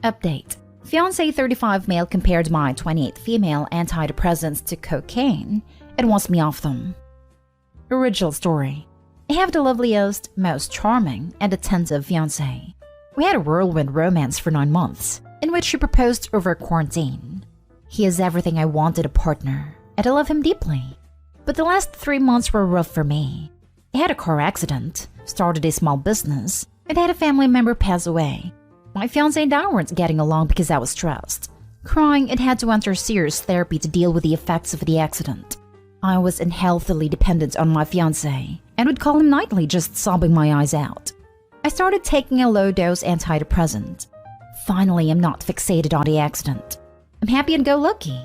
Update. Fiancé 35 male compared my 28 female antidepressants to cocaine and wants me off them. Original story. I have the loveliest, most charming, and attentive fiancé. We had a whirlwind romance for 9 months, in which he proposed over quarantine. He is everything I wanted a partner, and I love him deeply. But the last 3 months were rough for me. I had a car accident, started a small business, and had a family member pass away. My fiancé and I weren't getting along because I was stressed, crying, and had to enter serious therapy to deal with the effects of the accident. I was unhealthily dependent on my fiancé and would call him nightly just sobbing my eyes out. I started taking a low-dose antidepressant. Finally, I'm not fixated on the accident. I'm happy and go lucky.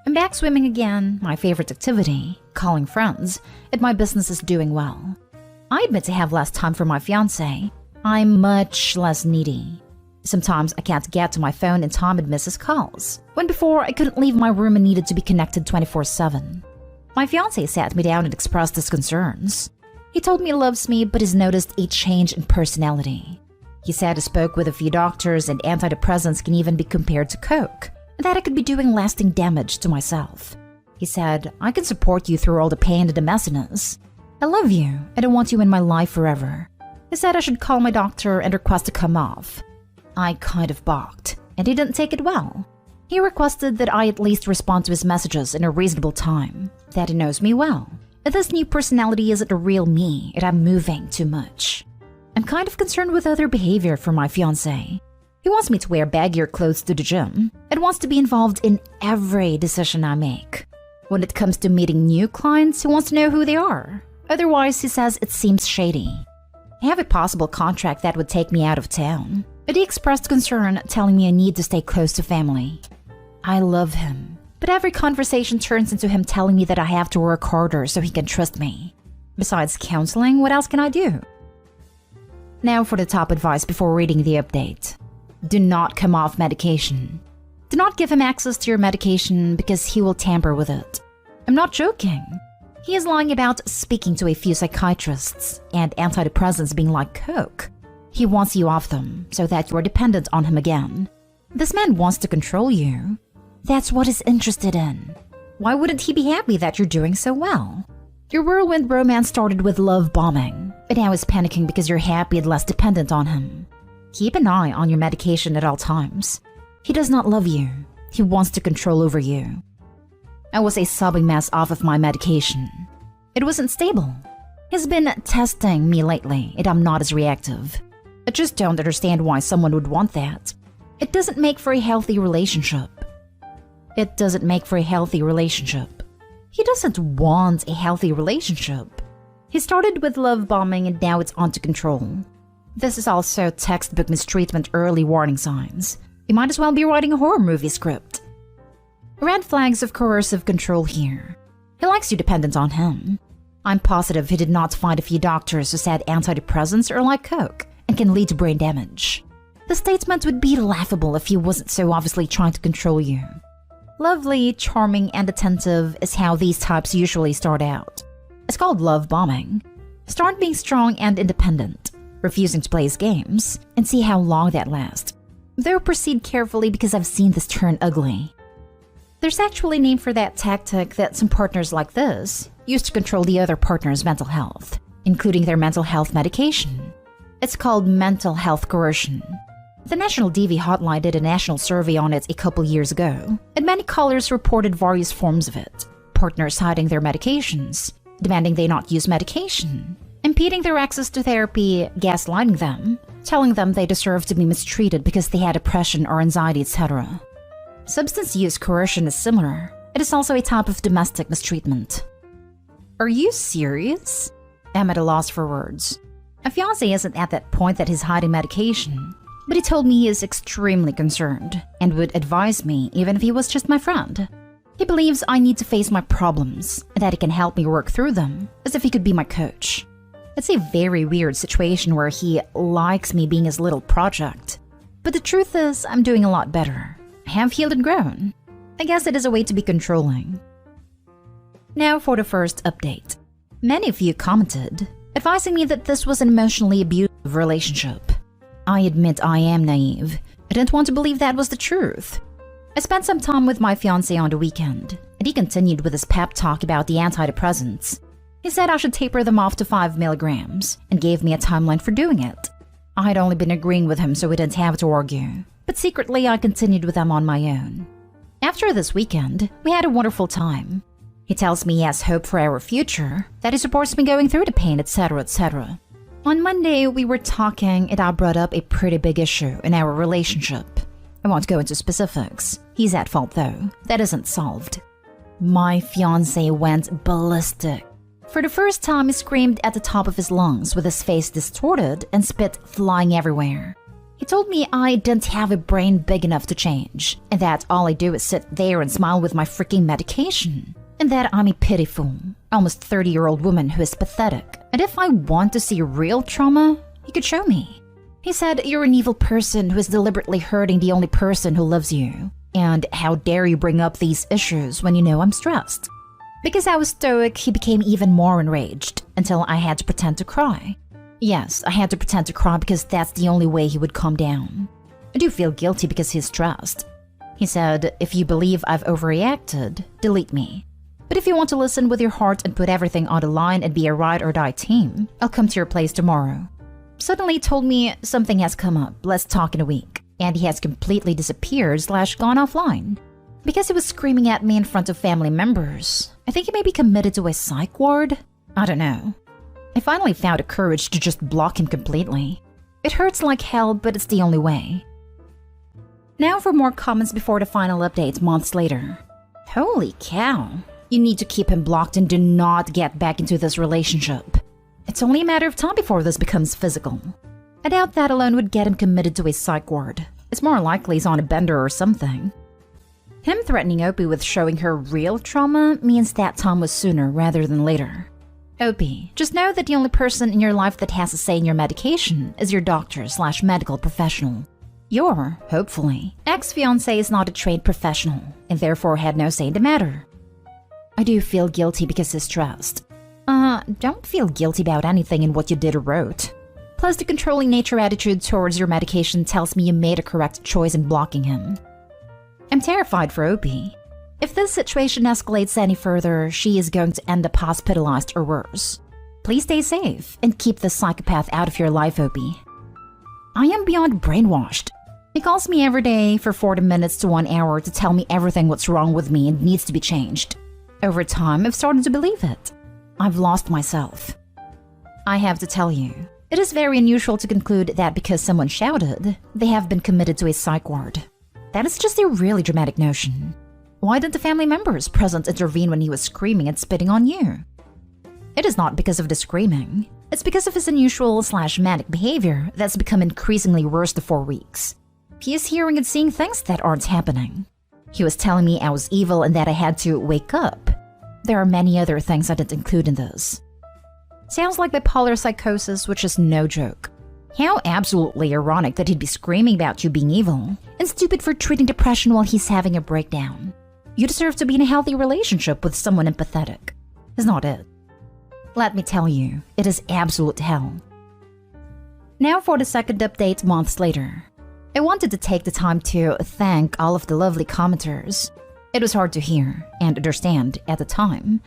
I'm back swimming again, my favorite activity, calling friends, and my business is doing well. I admit to have less time for my fiancé. I'm much less needy. Sometimes I can't get to my phone in time and miss his calls, when before I couldn't leave my room and needed to be connected 24/7. My fiancé sat me down and expressed his concerns. He told me he loves me but has noticed a change in personality. He said he spoke with a few doctors and antidepressants can even be compared to coke, and that I could be doing lasting damage to myself. He said, I can support you through all the pain and the messiness. I love you and I want you in my life forever. He said I should call my doctor and request to come off. I kind of balked, and he didn't take it well. He requested that I at least respond to his messages in a reasonable time, that he knows me well, and this new personality isn't the real me and I'm moving too much. I'm kind of concerned with other behavior from my fiancé. He wants me to wear baggier clothes to the gym and wants to be involved in every decision I make. When it comes to meeting new clients, he wants to know who they are. Otherwise, he says it seems shady. I have a possible contract that would take me out of town, but he expressed concern, telling me I need to stay close to family. I love him, but every conversation turns into him telling me that I have to work harder so he can trust me. Besides counseling, what else can I do? Now for the top advice before reading the update. Do not come off medication. Do not give him access to your medication because he will tamper with it. I'm not joking. He is lying about speaking to a few psychiatrists and antidepressants being like coke. He wants you off them so that you are dependent on him again. This man wants to control you. That's what he's interested in. Why wouldn't he be happy that you're doing so well? Your whirlwind romance started with love bombing, but now he's panicking because you're happy and less dependent on him. Keep an eye on your medication at all times. He does not love you. He wants to control over you. I was a sobbing mess off of my medication. It wasn't stable. He's been testing me lately, and I'm not as reactive. I just don't understand why someone would want that. It doesn't make for a healthy relationship. It doesn't make for a healthy relationship. He doesn't want a healthy relationship. He started with love bombing and now it's on to control. This is also textbook mistreatment early warning signs. You might as well be writing a horror movie script. Red flags of coercive control here. He likes you dependent on him. I'm positive he did not find a few doctors who said antidepressants are like coke and can lead to brain damage. The statement would be laughable if he wasn't so obviously trying to control you. Lovely, charming, and attentive is how these types usually start out. It's called love bombing. Start being strong and independent, refusing to play his games, and see how long that lasts. Though proceed carefully because I've seen this turn ugly. There's actually a name for that tactic that some partners like this use to control the other partner's mental health, including their mental health medication. It's called mental health coercion. The National DV Hotline did a national survey on it a couple years ago, and many callers reported various forms of it. Partners hiding their medications, demanding they not use medication, impeding their access to therapy, gaslighting them, telling them they deserve to be mistreated because they had depression or anxiety, etc. Substance use coercion is similar. It is also a type of domestic mistreatment. Are you serious? I'm at a loss for words. My fiancé isn't at that point that he's hiding medication, but he told me he is extremely concerned and would advise me even if he was just my friend. He believes I need to face my problems and that he can help me work through them, as if he could be my coach. It's a very weird situation where he likes me being his little project. But the truth is, I'm doing a lot better. I have healed and grown. I guess it is a way to be controlling. Now for the first update. Many of you commented, advising me that this was an emotionally abusive relationship. I admit I am naive, I didn't want to believe that was the truth. I spent some time with my fiancé on the weekend, and he continued with his pep talk about the antidepressants. He said I should taper them off to 5 milligrams and gave me a timeline for doing it. I had only been agreeing with him so we didn't have to argue, but secretly I continued with them on my own. After this weekend, we had a wonderful time. He tells me he has hope for our future, that he supports me going through the pain, etc., etc. On Monday, we were talking and I brought up a pretty big issue in our relationship. I won't go into specifics. He's at fault though. That isn't solved. My fiancé went ballistic. For the first time, he screamed at the top of his lungs with his face distorted and spit flying everywhere. He told me I didn't have a brain big enough to change, and that all I do is sit there and smile with my freaking medication, and that I'm a pitiful, almost 30-year-old woman who is pathetic, and if I want to see real trauma, he could show me. He said, "You're an evil person who is deliberately hurting the only person who loves you, and how dare you bring up these issues when you know I'm stressed." Because I was stoic, he became even more enraged, until I had to pretend to cry. Yes, I had to pretend to cry because that's the only way he would calm down. I do feel guilty because he's stressed. He said, "If you believe I've overreacted, delete me. But if you want to listen with your heart and put everything on the line and be a ride or die team, I'll come to your place tomorrow." Suddenly he told me something has come up, let's talk in a week, and he has completely disappeared / gone offline. Because he was screaming at me in front of family members, I think he may be committed to a psych ward? I don't know. I finally found the courage to just block him completely. It hurts like hell, but it's the only way. Now for more comments before the final update months later. Holy cow. You need to keep him blocked and do not get back into this relationship. It's only a matter of time before this becomes physical. I doubt that alone would get him committed to a psych ward. It's more likely he's on a bender or something. Him threatening Opie with showing her real trauma means that time was sooner rather than later. Opie, just know that the only person in your life that has a say in your medication is your doctor / medical professional. Your, hopefully, ex-fiancé is not a trained professional and therefore had no say in the matter. I do feel guilty because he's stressed. Don't feel guilty about anything in what you did or wrote. Plus, the controlling nature attitude towards your medication tells me you made a correct choice in blocking him. I'm terrified for Opie. If this situation escalates any further, she is going to end up hospitalized or worse. Please stay safe and keep this psychopath out of your life, Opie. I am beyond brainwashed. He calls me every day for 40 minutes to 1 hour to tell me everything what's wrong with me and needs to be changed. Over time, I've started to believe it. I've lost myself. I have to tell you, it is very unusual to conclude that because someone shouted, they have been committed to a psych ward. That is just a really dramatic notion. Why didn't the family members present intervene when he was screaming and spitting on you? It is not because of the screaming. It's because of his unusual / manic behavior that's become increasingly worse the 4 weeks. He is hearing and seeing things that aren't happening. He was telling me I was evil and that I had to wake up. There are many other things I didn't include in this. Sounds like bipolar psychosis, which is no joke. How absolutely ironic that he'd be screaming about you being evil, and stupid for treating depression while he's having a breakdown. You deserve to be in a healthy relationship with someone empathetic. Is not it? Let me tell you, it is absolute hell. Now for the second update months later. I wanted to take the time to thank all of the lovely commenters. It was hard to hear and understand at the time,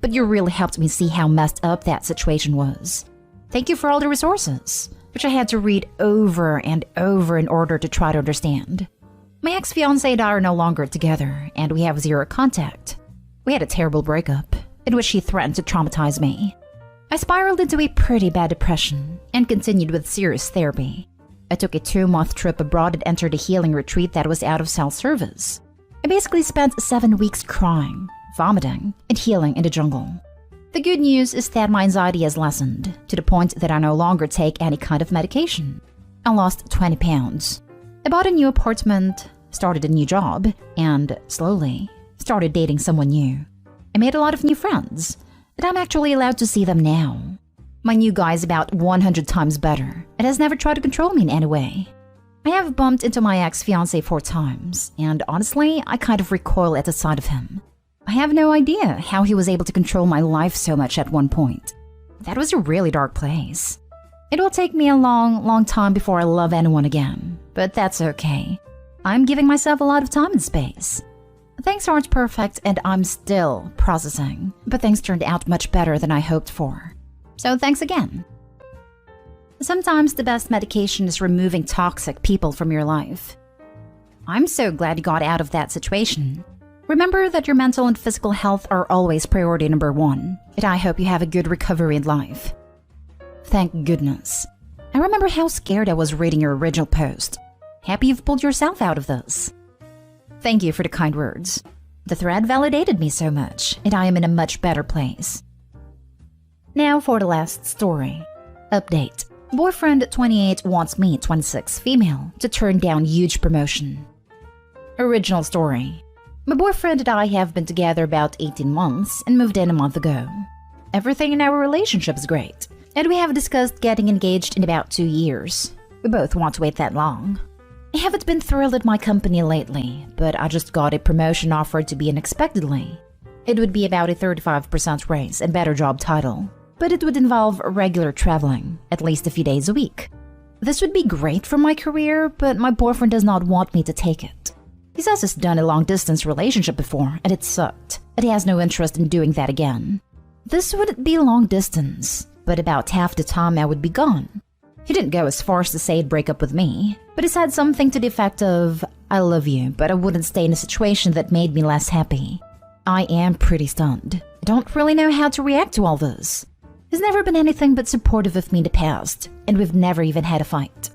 but you really helped me see how messed up that situation was. Thank you for all the resources, which I had to read over and over in order to try to understand. My ex-fiancé and I are no longer together, and we have zero contact. We had a terrible breakup, in which he threatened to traumatize me. I spiraled into a pretty bad depression, and continued with serious therapy. I took a 2-month trip abroad and entered a healing retreat that was out of cell service. I basically spent 7 weeks crying, vomiting, and healing in the jungle. The good news is that my anxiety has lessened, to the point that I no longer take any kind of medication. I lost 20 pounds. I bought a new apartment, started a new job, and, slowly, started dating someone new. I made a lot of new friends, and I'm actually allowed to see them now. My new guy is about 100 times better, and has never tried to control me in any way. I have bumped into my ex-fiancé 4 times, and honestly, I kind of recoil at the sight of him. I have no idea how he was able to control my life so much at one point. That was a really dark place. It will take me a long time before I love anyone again, but that's okay. I'm giving myself a lot of time and space. Things aren't perfect and I'm still processing, but things turned out much better than I hoped for. So thanks again. Sometimes the best medication is removing toxic people from your life. I'm so glad you got out of that situation. Remember that your mental and physical health are always priority number one, and I hope you have a good recovery in life. Thank goodness. I remember how scared I was reading your original post. Happy you've pulled yourself out of this. Thank you for the kind words. The thread validated me so much, and I am in a much better place. Now for the last story. Update. Boyfriend 28 wants me, 26 female, to turn down huge promotion. Original story. My boyfriend and I have been together about 18 months and moved in a month ago. Everything in our relationship is great, and we have discussed getting engaged in about 2 years. We both want to wait that long. I haven't been thrilled at my company lately, but I just got a promotion offered to be unexpectedly. It would be about a 35% raise and better job title, but it would involve regular traveling, at least a few days a week. This would be great for my career, but my boyfriend does not want me to take it. He says he's done a long-distance relationship before, and it sucked, and he has no interest in doing that again. This would be long distance, but about half the time I would be gone. He didn't go as far as to say he'd break up with me, but he said something to the effect of, "I love you, but I wouldn't stay in a situation that made me less happy." I am pretty stunned. I don't really know how to react to all this. He's never been anything but supportive of me in the past, and we've never even had a fight.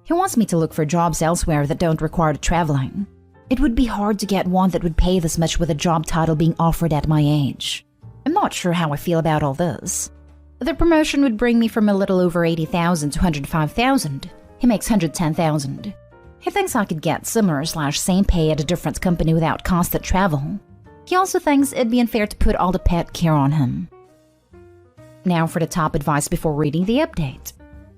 He wants me to look for jobs elsewhere that don't require traveling. It would be hard to get one that would pay this much with a job title being offered at my age. I'm not sure how I feel about all this. The promotion would bring me from a little over 80,000 to 105,000. He makes 110,000. He thinks I could get similar/same pay at a different company without constant travel. He also thinks it'd be unfair to put all the pet care on him. Now for the top advice before reading the update.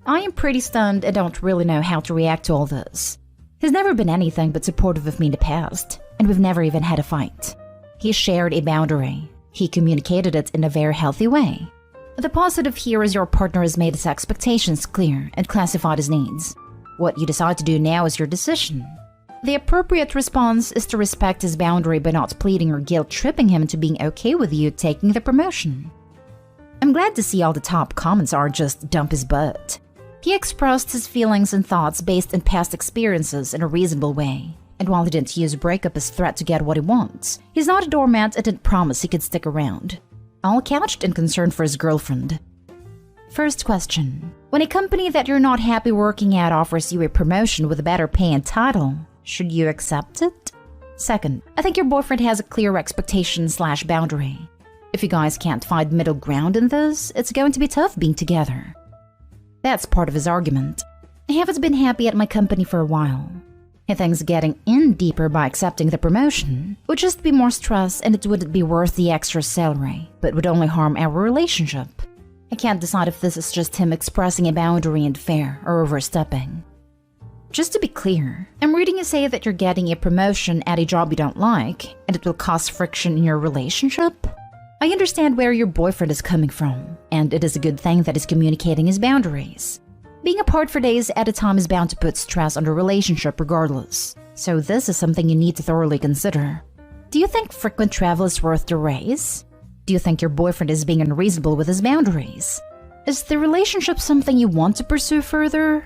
I am pretty stunned and don't really know how to react to all this. He's never been anything but supportive of me in the past, and we've never even had a fight. He shared a boundary. He communicated it in a very healthy way. The positive here is your partner has made his expectations clear and classified his needs. What you decide to do now is your decision. The appropriate response is to respect his boundary by not pleading or guilt-tripping him into being okay with you taking the promotion. I'm glad to see all the top comments are just dump his butt. He expressed his feelings and thoughts based on past experiences in a reasonable way. And while he didn't use breakup as threat to get what he wants, he's not a doormat and didn't promise he could stick around. All couched in concern for his girlfriend. First question. When a company that you're not happy working at offers you a promotion with a better pay and title, should you accept it? Second, I think your boyfriend has a clear expectation/boundary. If you guys can't find middle ground in this, it's going to be tough being together. That's part of his argument. I haven't been happy at my company for a while. He thinks getting in deeper by accepting the promotion would just be more stress and it wouldn't be worth the extra salary, but would only harm our relationship. I can't decide if this is just him expressing a boundary and fair or overstepping. Just to be clear, I'm reading you say that you're getting a promotion at a job you don't like and it will cause friction in your relationship. I understand where your boyfriend is coming from, and it is a good thing that he's communicating his boundaries. Being apart for days at a time is bound to put stress on the relationship regardless, so this is something you need to thoroughly consider. Do you think frequent travel is worth the raise? Do you think your boyfriend is being unreasonable with his boundaries? Is the relationship something you want to pursue further?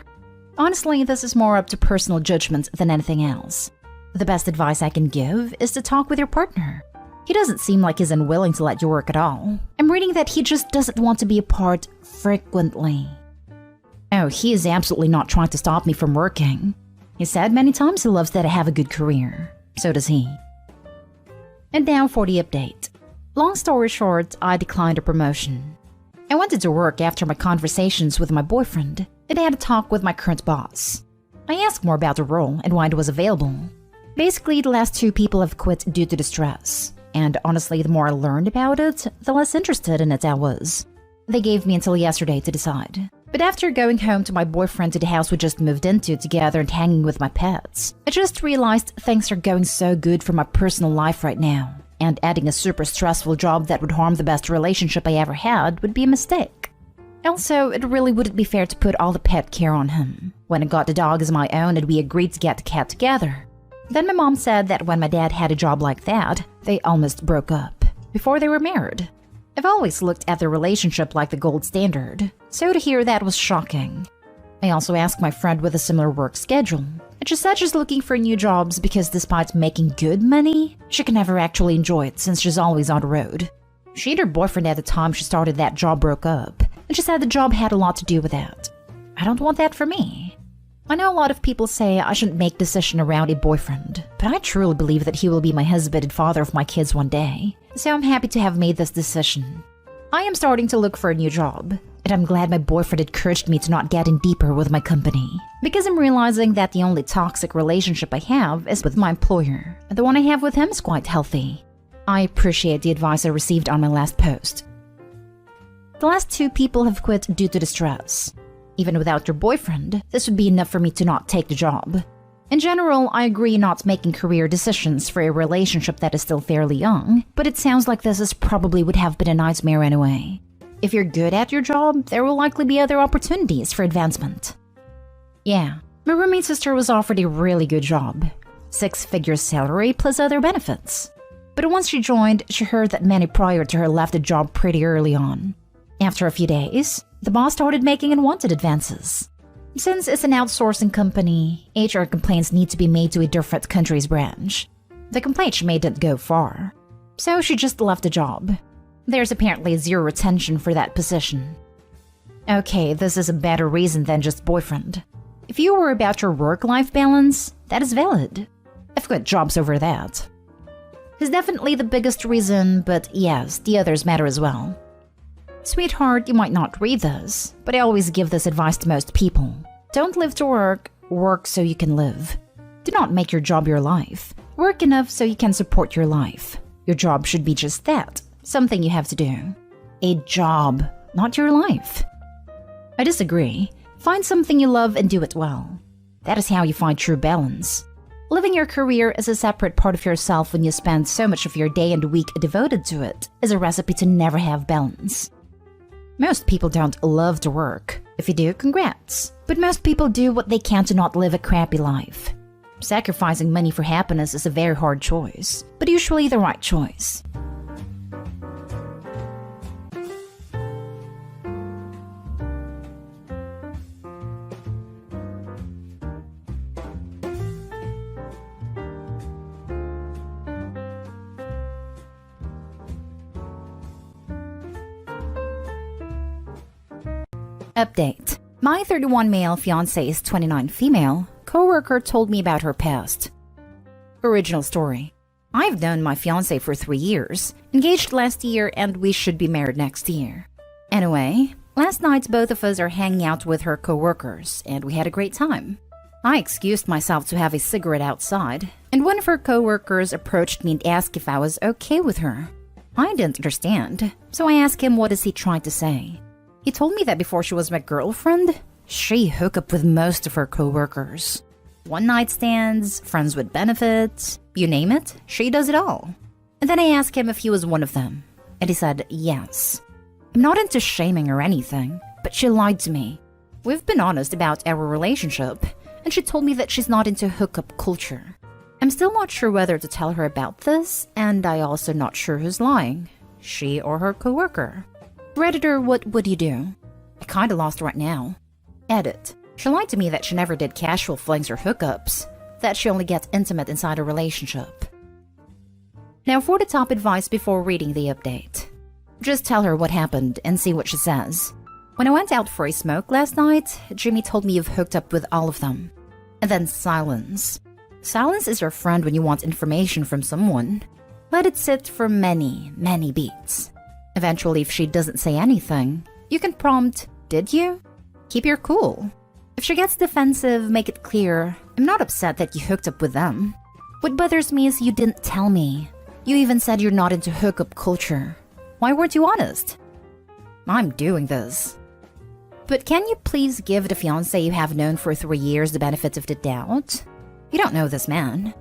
Honestly, this is more up to personal judgment than anything else. The best advice I can give is to talk with your partner. He doesn't seem like he's unwilling to let you work at all. I'm reading that he just doesn't want to be apart frequently. Oh, he is absolutely not trying to stop me from working. He said many times he loves that I have a good career. So does he. And now for the update. Long story short, I declined a promotion. I wanted to work after my conversations with my boyfriend, and I had a talk with my current boss. I asked more about the role and why it was available. Basically, the last 2 people have quit due to the stress. And honestly, the more I learned about it, the less interested in it I was. They gave me until yesterday to decide. But after going home to my boyfriend to the house we just moved into together and hanging with my pets, I just realized things are going so good for my personal life right now. And adding a super stressful job that would harm the best relationship I ever had would be a mistake. Also, it really wouldn't be fair to put all the pet care on him. When I got the dog as my own and we agreed to get the cat together. Then my mom said that when my dad had a job like that, they almost broke up before they were married. I've always looked at their relationship like the gold standard, so to hear that was shocking. I also asked my friend with a similar work schedule, and she said she's looking for new jobs because despite making good money, she can never actually enjoy it since she's always on the road. She and her boyfriend at the time she started that job broke up, and she said the job had a lot to do with that. I don't want that for me. I know a lot of people say I shouldn't make decisions around a boyfriend, but I truly believe that he will be my husband and father of my kids one day, so I'm happy to have made this decision. I am starting to look for a new job, and I'm glad my boyfriend encouraged me to not get in deeper with my company, because I'm realizing that the only toxic relationship I have is with my employer, and the one I have with him is quite healthy. I appreciate the advice I received on my last post. The last 2 people have quit due to distress. Even without your boyfriend, this would be enough for me to not take the job. In general, I agree not making career decisions for a relationship that is still fairly young, but it sounds like this probably would have been a nightmare anyway. If you're good at your job, there will likely be other opportunities for advancement. Yeah, my roommate's sister was offered a really good job. 6-figure salary plus other benefits. But once she joined, she heard that many prior to her left the job pretty early on. After a few days, the boss started making unwanted advances. Since it's an outsourcing company, HR complaints need to be made to a different country's branch. The complaint she made didn't go far, so she just left the job. There's apparently 0 retention for that position. Okay, this is a better reason than just boyfriend. If you worry about your work-life balance, that is valid. I've got jobs over that. It's definitely the biggest reason, but yes, the others matter as well. Sweetheart, you might not read this, but I always give this advice to most people. Don't live to work, work so you can live. Do not make your job your life. Work enough so you can support your life. Your job should be just that, something you have to do. A job, not your life. I disagree. Find something you love and do it well. That is how you find true balance. Living your career as a separate part of yourself when you spend so much of your day and week devoted to it is a recipe to never have balance. Most people don't love to work. If you do, congrats. But most people do what they can to not live a crappy life. Sacrificing money for happiness is a very hard choice, but usually the right choice. Update. My 31 male fiancé is 29 female. Coworker told me about her past. Original story. I've known my fiancé for 3 years, engaged last year, and we should be married next year. Anyway, last night both of us are hanging out with her coworkers, and we had a great time. I excused myself to have a cigarette outside, and one of her coworkers approached me and asked if I was okay with her. I didn't understand, so I asked him what is he trying to say. He told me that before she was my girlfriend, she hooked up with most of her coworkers. One-night stands, friends with benefits, you name it, she does it all. And then I asked him if he was one of them, and he said yes. I'm not into shaming or anything, but she lied to me. We've been honest about our relationship, and she told me that she's not into hookup culture. I'm still not sure whether to tell her about this, and I also not sure who's lying, she or her coworker. Redditor, what would you do? I kinda lost right now. Edit. She lied to me that she never did casual flings or hookups, that she only gets intimate inside a relationship. Now for the top advice before reading the update. Just tell her what happened and see what she says. When I went out for a smoke last night, Jimmy told me you've hooked up with all of them. And then silence. Silence is your friend when you want information from someone. Let it sit for many, many beats. Eventually, if she doesn't say anything, you can prompt, "Did you?" Keep your cool. If she gets defensive, make it clear, "I'm not upset that you hooked up with them. What bothers me is you didn't tell me. You even said you're not into hookup culture. Why weren't you honest?" I'm doing this. But can you please give the fiancé you have known for 3 years the benefit of the doubt? You don't know this man.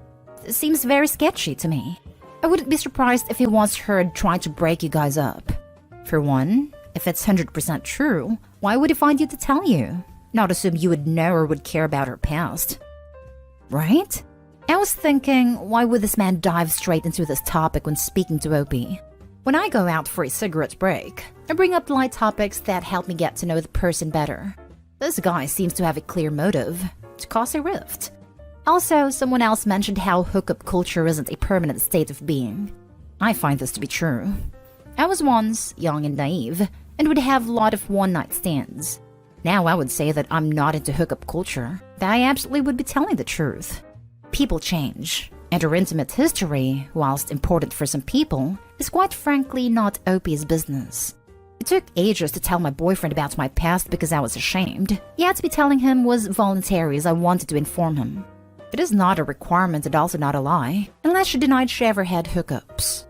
It seems very sketchy to me. I wouldn't be surprised if he once heard trying to break you guys up. For one, if it's 100% true, Why would he find you to tell you? Not assume you would know or would care about her past. Right? I was thinking, why would this man dive straight into this topic when speaking to Opie? When I go out for a cigarette break, I bring up light topics that help me get to know the person better. This guy seems to have a clear motive, to cause a rift. Also, someone else mentioned how hookup culture isn't a permanent state of being. I find this to be true. I was once young and naive, and would have a lot of one-night stands. Now I would say that I'm not into hookup culture, that I absolutely would be telling the truth. People change, and her intimate history, whilst important for some people, is quite frankly not Opie's business. It took ages to tell my boyfriend about my past because I was ashamed, yet me telling him was voluntary as I wanted to inform him. It is not a requirement and also not a lie, unless she denied she ever had hookups.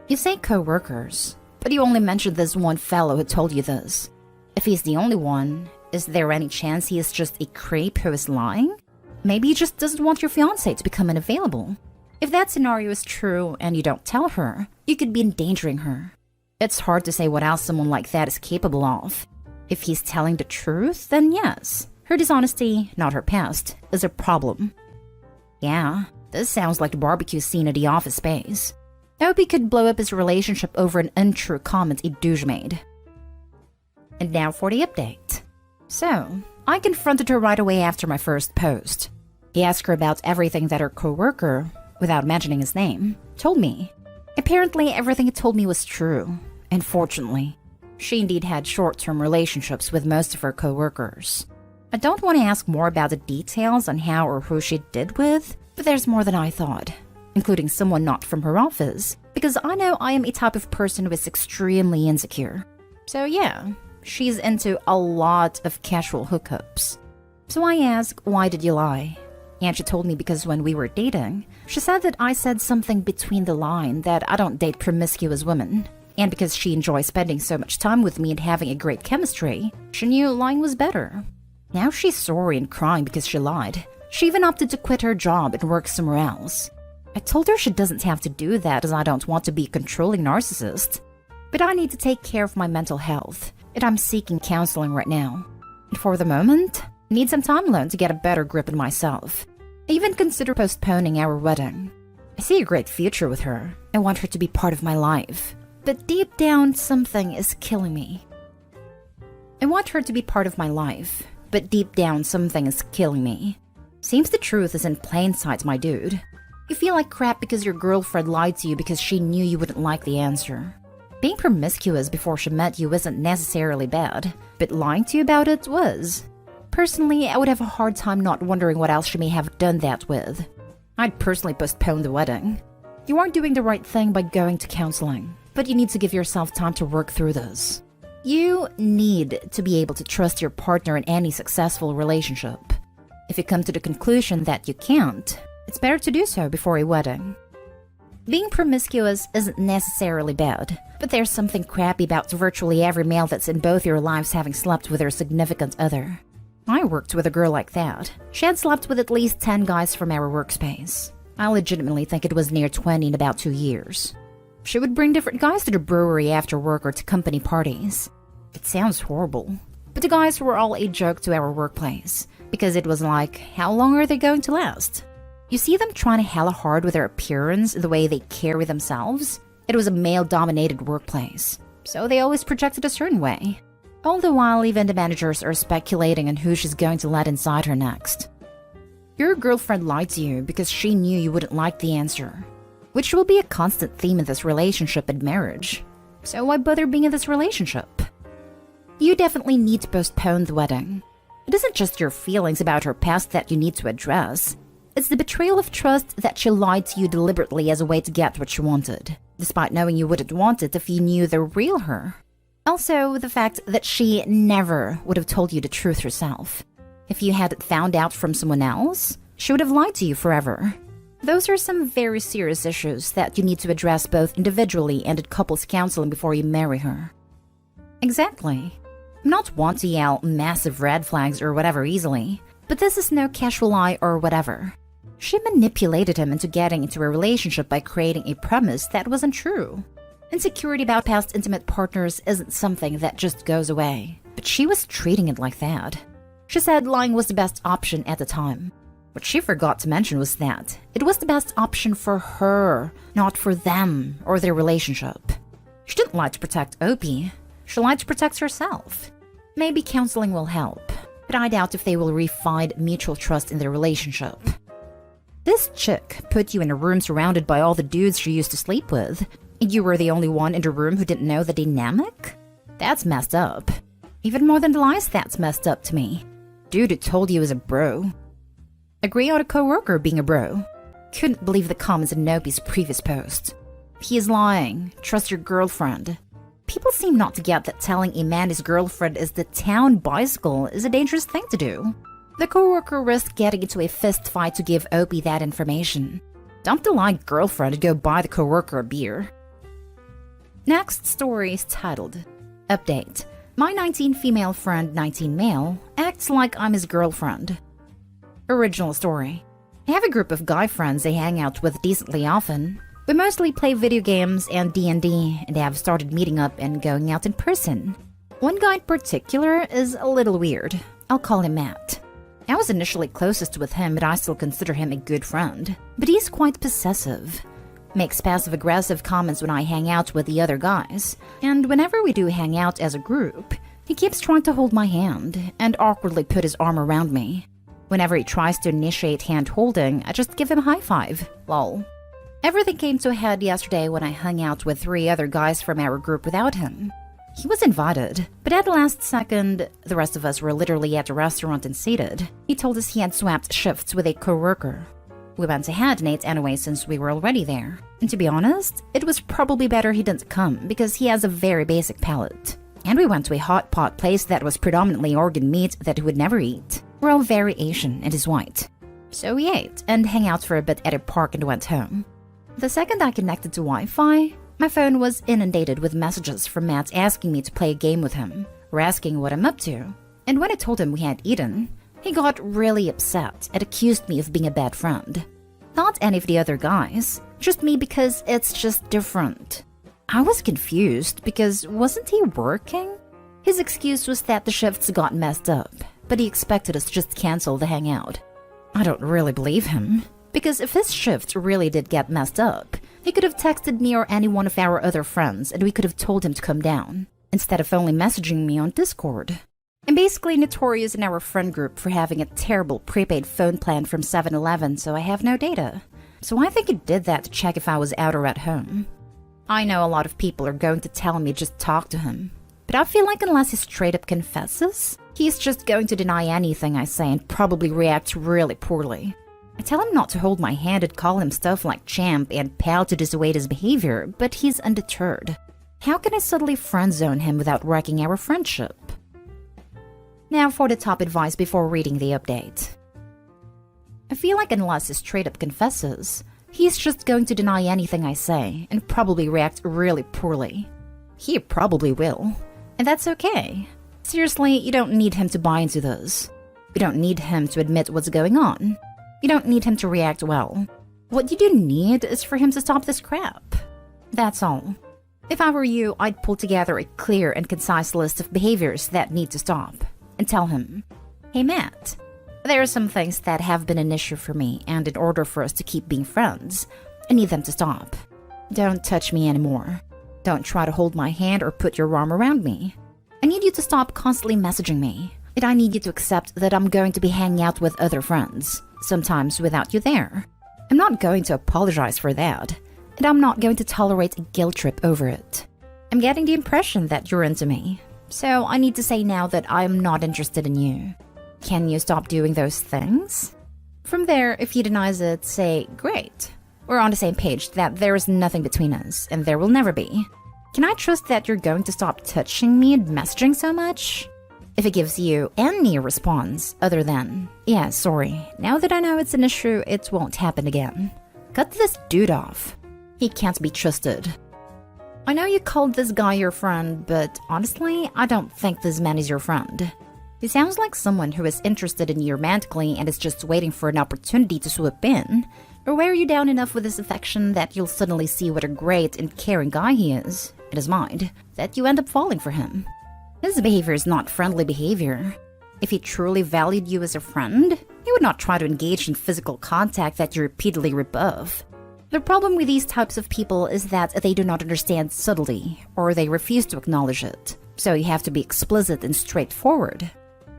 You say co-workers, but you only mentioned this one fellow who told you this. If he's the only one, is there any chance he is just a creep who is lying? Maybe he just doesn't want your fiancé to become unavailable. If that scenario is true and you don't tell her, you could be endangering her. It's hard to say what else someone like that is capable of. If he's telling the truth, then yes, her dishonesty, not her past, is a problem. Yeah, this sounds like the barbecue scene at the office space. Opie could blow up his relationship over an untrue comment a douche made. And now for the update. So, I confronted her right away after my first post. He asked her about everything that her coworker, without mentioning his name, told me. Apparently, everything he told me was true. Unfortunately, she indeed had short-term relationships with most of her coworkers. I don't want to ask more about the details on how or who she did with, but there's more than I thought, including someone not from her office, because I know I am a type of person who is extremely insecure. So yeah, she's into a lot of casual hookups. So I asked, why did you lie? And she told me because when we were dating, she said that I said something between the line that I don't date promiscuous women. And because she enjoys spending so much time with me and having a great chemistry, she knew lying was better. Now she's sorry and crying because she lied. She even opted to quit her job and work somewhere else. I told her she doesn't have to do that as I don't want to be a controlling narcissist. But I need to take care of my mental health, and I'm seeking counseling right now. And for the moment, I need some time alone to get a better grip on myself. I even consider postponing our wedding. I see a great future with her. I want her to be part of my life. But deep down, something is killing me. I want her to be part of my life, but deep down, something is killing me. Seems the truth is in plain sight, my dude. You feel like crap because your girlfriend lied to you because she knew you wouldn't like the answer. Being promiscuous before she met you isn't necessarily bad, but lying to you about it was. Personally, I would have a hard time not wondering what else she may have done that with. I'd personally postpone the wedding. You aren't doing the right thing by going to counseling, but you need to give yourself time to work through this. You need to be able to trust your partner in any successful relationship. If you come to the conclusion that you can't, it's better to do so before a wedding. Being promiscuous isn't necessarily bad, but there's something crappy about virtually every male that's in both your lives having slept with their significant other. I worked with a girl like that. She had slept with at least 10 guys from our workspace. I legitimately think it was near 20 in about 2 years. She would bring different guys to the brewery after work or to company parties. It sounds horrible, but the guys were all a joke to our workplace, because it was like, how long are they going to last? You see them trying hella hard with their appearance and the way they carry themselves? It was a male-dominated workplace, so they always projected a certain way. All the while, even the managers are speculating on who she's going to let inside her next. Your girlfriend lied to you because she knew you wouldn't like the answer, which will be a constant theme in this relationship and marriage. So why bother being in this relationship? You definitely need to postpone the wedding. It isn't just your feelings about her past that you need to address. It's the betrayal of trust that she lied to you deliberately as a way to get what she wanted, despite knowing you wouldn't want it if you knew the real her. Also, the fact that she never would have told you the truth herself. If you had found out from someone else, she would have lied to you forever. Those are some very serious issues that you need to address both individually and at couples counseling before you marry her. Exactly. I'm not one to yell massive red flags or whatever easily, but this is no casual lie or whatever. She manipulated him into getting into a relationship by creating a premise that wasn't true. Insecurity about past intimate partners isn't something that just goes away, but she was treating it like that. She said lying was the best option at the time. What she forgot to mention was that it was the best option for her, not for them or their relationship. She didn't lie to protect Opie. She lied to protect herself. Maybe counseling will help, but I doubt if they will re-find mutual trust in their relationship. This chick put you in a room surrounded by all the dudes she used to sleep with, and you were the only one in the room who didn't know the dynamic? That's messed up. Even more than the lies, that's messed up to me. Dude who told you was a bro. Agree on a coworker being a bro. Couldn't believe the comments in Nopi's previous post. He is lying. Trust your girlfriend. People seem not to get that telling a man his girlfriend is the town bicycle is a dangerous thing to do. The coworker risked getting into a fist fight to give Opie that information. Dump the lying girlfriend and go buy the coworker a beer. Next story is titled, Update. My 19 female friend, 19 male, acts like I'm his girlfriend. Original story. I have a group of guy friends I hang out with decently often. We mostly play video games and D&D and have started meeting up and going out in person. One guy in particular is a little weird. I'll call him Matt. I was initially closest with him, but I still consider him a good friend. But he's quite possessive. Makes passive-aggressive comments when I hang out with the other guys. And whenever we do hang out as a group, he keeps trying to hold my hand and awkwardly put his arm around me. Whenever he tries to initiate hand-holding, I just give him a high five. Lol. Everything came to a head yesterday when I hung out with 3 other guys from our group without him. He was invited, but at the last second, the rest of us were literally at a restaurant and seated. He told us he had swapped shifts with a coworker. We went ahead and ate anyway since we were already there. And to be honest, it was probably better he didn't come because he has a very basic palate. And we went to a hot pot place that was predominantly organ meat that he would never eat. We're all very Asian and is white. So we ate and hung out for a bit at a park and went home. The second I connected to Wi-Fi, my phone was inundated with messages from Matt asking me to play a game with him, or asking what I'm up to. And when I told him we had eaten, he got really upset and accused me of being a bad friend. Not any of the other guys, just me because it's just different. I was confused because wasn't he working? His excuse was that the shifts got messed up, but he expected us to just cancel the hangout. I don't really believe him. Because if his shift really did get messed up, he could have texted me or any one of our other friends and we could have told him to come down, instead of only messaging me on Discord. I'm basically notorious in our friend group for having a terrible prepaid phone plan from 7-Eleven, so I have no data. So I think he did that to check if I was out or at home. I know a lot of people are going to tell me just talk to him, but I feel like unless he straight up confesses, he's just going to deny anything I say and probably react really poorly. I tell him not to hold my hand and call him stuff like champ and pal to dissuade his behavior, but he's undeterred. How can I subtly friend-zone him without wrecking our friendship? Now for the top advice before reading the update. I feel like unless he straight up confesses, he's just going to deny anything I say and probably react really poorly. He probably will. And that's okay. Seriously, you don't need him to buy into this. You don't need him to admit what's going on. You don't need him to react well. What you do need is for him to stop this crap. That's all. If I were you, I'd pull together a clear and concise list of behaviors that need to stop. And tell him, hey Matt, there are some things that have been an issue for me, and in order for us to keep being friends, I need them to stop. Don't touch me anymore. Don't try to hold my hand or put your arm around me. I need you to stop constantly messaging me. And I need you to accept that I'm going to be hanging out with other friends, sometimes without you there. I'm not going to apologize for that, and I'm not going to tolerate a guilt trip over it. I'm getting the impression that you're into me, so I need to say now that I'm not interested in you. Can you stop doing those things? From there, if he denies it, say, great. We're on the same page that there is nothing between us, and there will never be. Can I trust that you're going to stop touching me and messaging so much? If it gives you any response other than, yeah, sorry, now that I know it's an issue, it won't happen again. Cut this dude off. He can't be trusted. I know you called this guy your friend, but honestly, I don't think this man is your friend. He sounds like someone who is interested in you romantically and is just waiting for an opportunity to swoop in, Or wear you down enough with his affection that you'll suddenly see what a great and caring guy he is, in his mind, that you end up falling for him. His behavior is not friendly behavior. If he truly valued you as a friend, he would not try to engage in physical contact that you repeatedly rebuff. The problem with these types of people is that they do not understand subtlety, or they refuse to acknowledge it. So you have to be explicit and straightforward.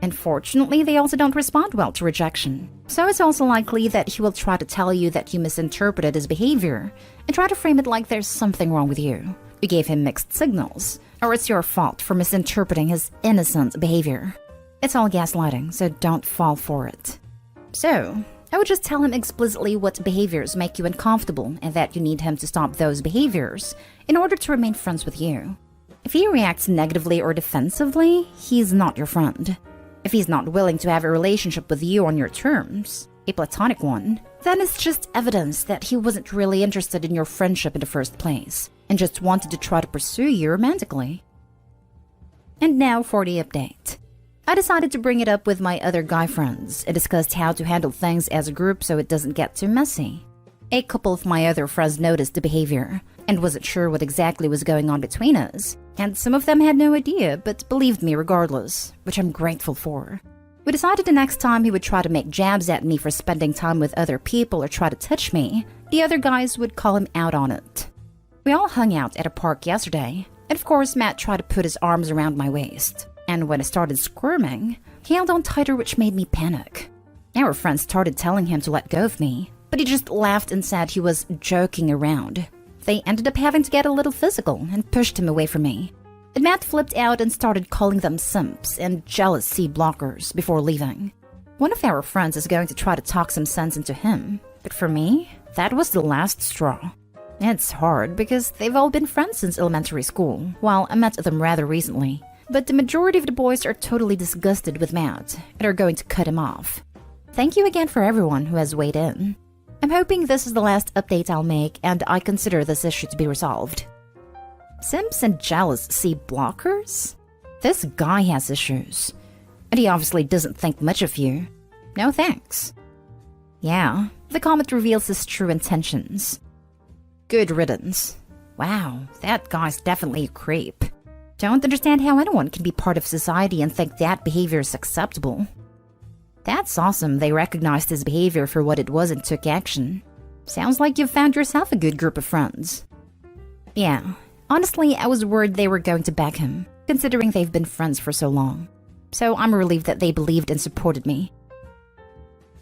Unfortunately, they also don't respond well to rejection. So it's also likely that he will try to tell you that you misinterpreted his behavior and try to frame it like there's something wrong with you. You gave him mixed signals, or it's your fault for misinterpreting his innocent behavior. It's all gaslighting, so don't fall for it. So, I would just tell him explicitly what behaviors make you uncomfortable and that you need him to stop those behaviors in order to remain friends with you. If he reacts negatively or defensively, he's not your friend. If he's not willing to have a relationship with you on your terms, a platonic one, then it's just evidence that he wasn't really interested in your friendship in the first place and just wanted to try to pursue you romantically. And now for the update. I decided to bring it up with my other guy friends and discussed how to handle things as a group so it doesn't get too messy. A couple of my other friends noticed the behavior and wasn't sure what exactly was going on between us, and some of them had no idea but believed me regardless, which I'm grateful for. We decided the next time he would try to make jabs at me for spending time with other people or try to touch me, the other guys would call him out on it. We all hung out at a park yesterday, and of course Matt tried to put his arms around my waist. And when I started squirming, he held on tighter, which made me panic. Our friends started telling him to let go of me, but he just laughed and said he was joking around. They ended up having to get a little physical and pushed him away from me. And Matt flipped out and started calling them simps and jealous C-blockers before leaving. One of our friends is going to try to talk some sense into him, but for me, that was the last straw. It's hard because they've all been friends since elementary school, while I met them rather recently. But the majority of the boys are totally disgusted with Matt and are going to cut him off. Thank you again for everyone who has weighed in. I'm hoping this is the last update I'll make and I consider this issue to be resolved. Simps and jealous C-blockers? This guy has issues. And he obviously doesn't think much of you. No thanks. Yeah, the comment reveals his true intentions. Good riddance. Wow, that guy's definitely a creep. Don't understand how anyone can be part of society and think that behavior is acceptable. That's awesome they recognized his behavior for what it was and took action. Sounds like you've found yourself a good group of friends. Yeah, honestly, I was worried they were going to back him, considering they've been friends for so long. So I'm relieved that they believed and supported me.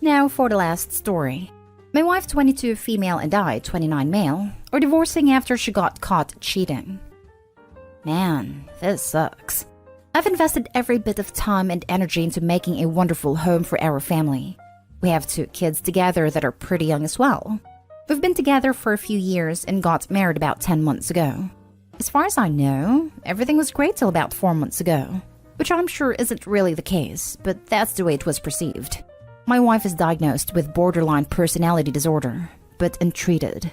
Now for the last story. My wife, 22 female, and I, 29 male, are divorcing after she got caught cheating. Man, this sucks. I've invested every bit of time and energy into making a wonderful home for our family. We have 2 kids together that are pretty young as well. We've been together for a few years and got married about 10 months ago. As far as I know, everything was great till about 4 months ago, which I'm sure isn't really the case, but that's the way it was perceived. My wife is diagnosed with borderline personality disorder, but untreated.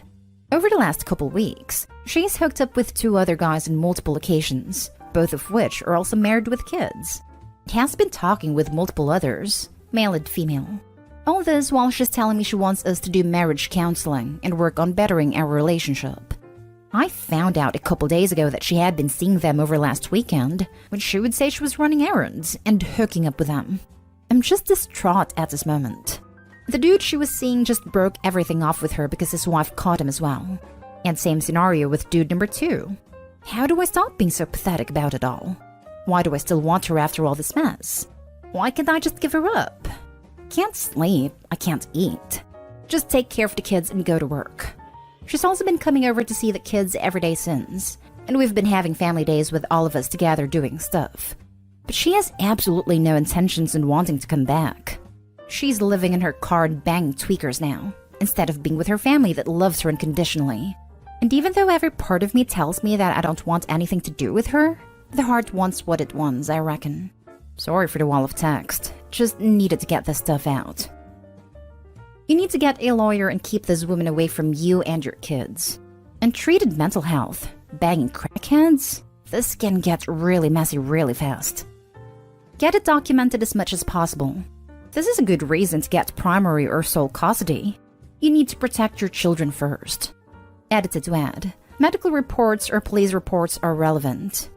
Over the last couple weeks, she's hooked up with 2 other guys on multiple occasions, both of which are also married with kids. She has been talking with multiple others, male and female. All this while she's telling me she wants us to do marriage counseling and work on bettering our relationship. I found out a couple days ago that she had been seeing them over last weekend, when she would say she was running errands and hooking up with them. I'm just distraught at this moment. The dude she was seeing just broke everything off with her because his wife caught him as well. And same scenario with dude number 2. How do I stop being so pathetic about it all? Why do I still want her after all this mess? Why can't I just give her up? Can't sleep, I can't eat. Just take care of the kids and go to work. She's also been coming over to see the kids every day since, and we've been having family days with all of us together doing stuff. But she has absolutely no intentions in wanting to come back. She's living in her car and banging tweakers now, instead of being with her family that loves her unconditionally. And even though every part of me tells me that I don't want anything to do with her, the heart wants what it wants, I reckon. Sorry for the wall of text, just needed to get this stuff out. You need to get a lawyer and keep this woman away from you and your kids. Untreated mental health, banging crackheads, this can get really messy really fast. Get it documented as much as possible. This is a good reason to get primary or sole custody. You need to protect your children first. Edited to add, medical reports or police reports are relevant.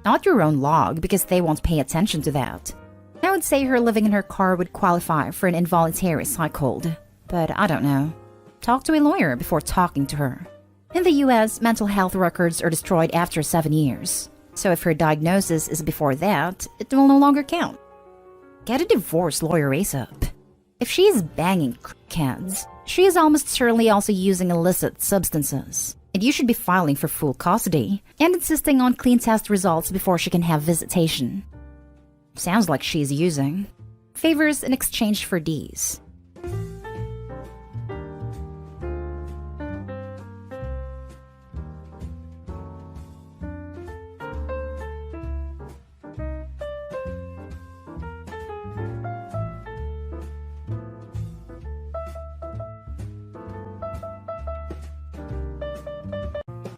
Not your own log, because they won't pay attention to that. I would say her living in her car would qualify for an involuntary psychhold, but I don't know. Talk to a lawyer before talking to her. In the US, mental health records are destroyed after 7 years. So if her diagnosis is before that, it will no longer count. Get a divorce lawyer ASAP. If she is banging crackheads, she is almost certainly also using illicit substances. And you should be filing for full custody and insisting on clean test results before she can have visitation. Sounds like she's using favors in exchange for D's.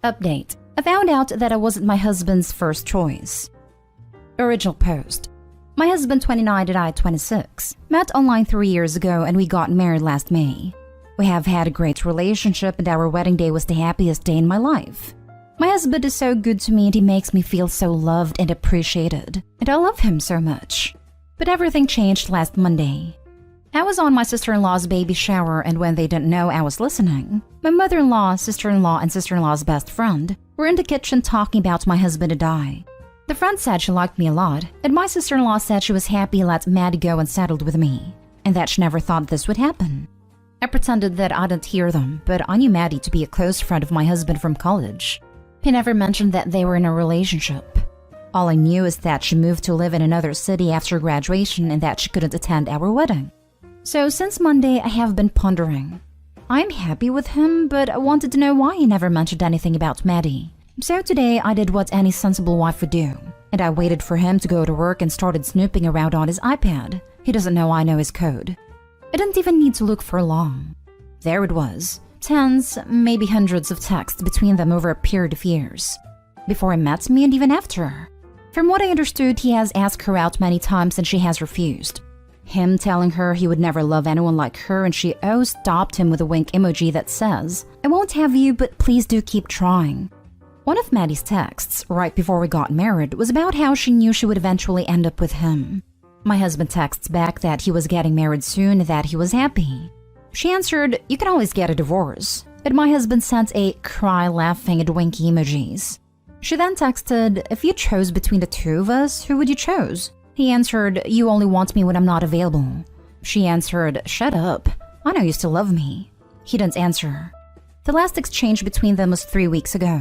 Update. I found out that I wasn't my husband's first choice. Original post. My husband, 29, and I, 26, met online 3 years ago and we got married last May. We have had a great relationship and our wedding day was the happiest day in my life. My husband is so good to me and he makes me feel so loved and appreciated, and I love him so much. But everything changed last Monday. I was on my sister-in-law's baby shower, and when they didn't know I was listening, my mother-in-law, sister-in-law, and sister-in-law's best friend were in the kitchen talking about my husband and I. The friend said she liked me a lot, and my sister-in-law said she was happy he let Maddie go and settled with me, and that she never thought this would happen. I pretended that I didn't hear them, but I knew Maddie to be a close friend of my husband from college. He never mentioned that they were in a relationship. All I knew is that she moved to live in another city after graduation and that she couldn't attend our wedding. So since Monday, I have been pondering. I'm happy with him, but I wanted to know why he never mentioned anything about Maddie. So today, I did what any sensible wife would do, and I waited for him to go to work and started snooping around on his iPad. He doesn't know I know his code. I didn't even need to look for long. There it was. Tens, maybe hundreds of texts between them over a period of years. Before he met me and even after. From what I understood, he has asked her out many times and she has refused. Him telling her he would never love anyone like her, and she stopped him with a wink emoji that says, "I won't have you, but please do keep trying." One of Maddie's texts, right before we got married, was about how she knew she would eventually end up with him. My husband texts back that he was getting married soon and that he was happy. She answered, "You can always get a divorce." And my husband sent a cry, laughing, and winky emojis. She then texted, "If you chose between the two of us, who would you choose?" He answered, "You only want me when I'm not available." She answered, "Shut up. I know you still love me." He didn't answer. The last exchange between them was 3 weeks ago.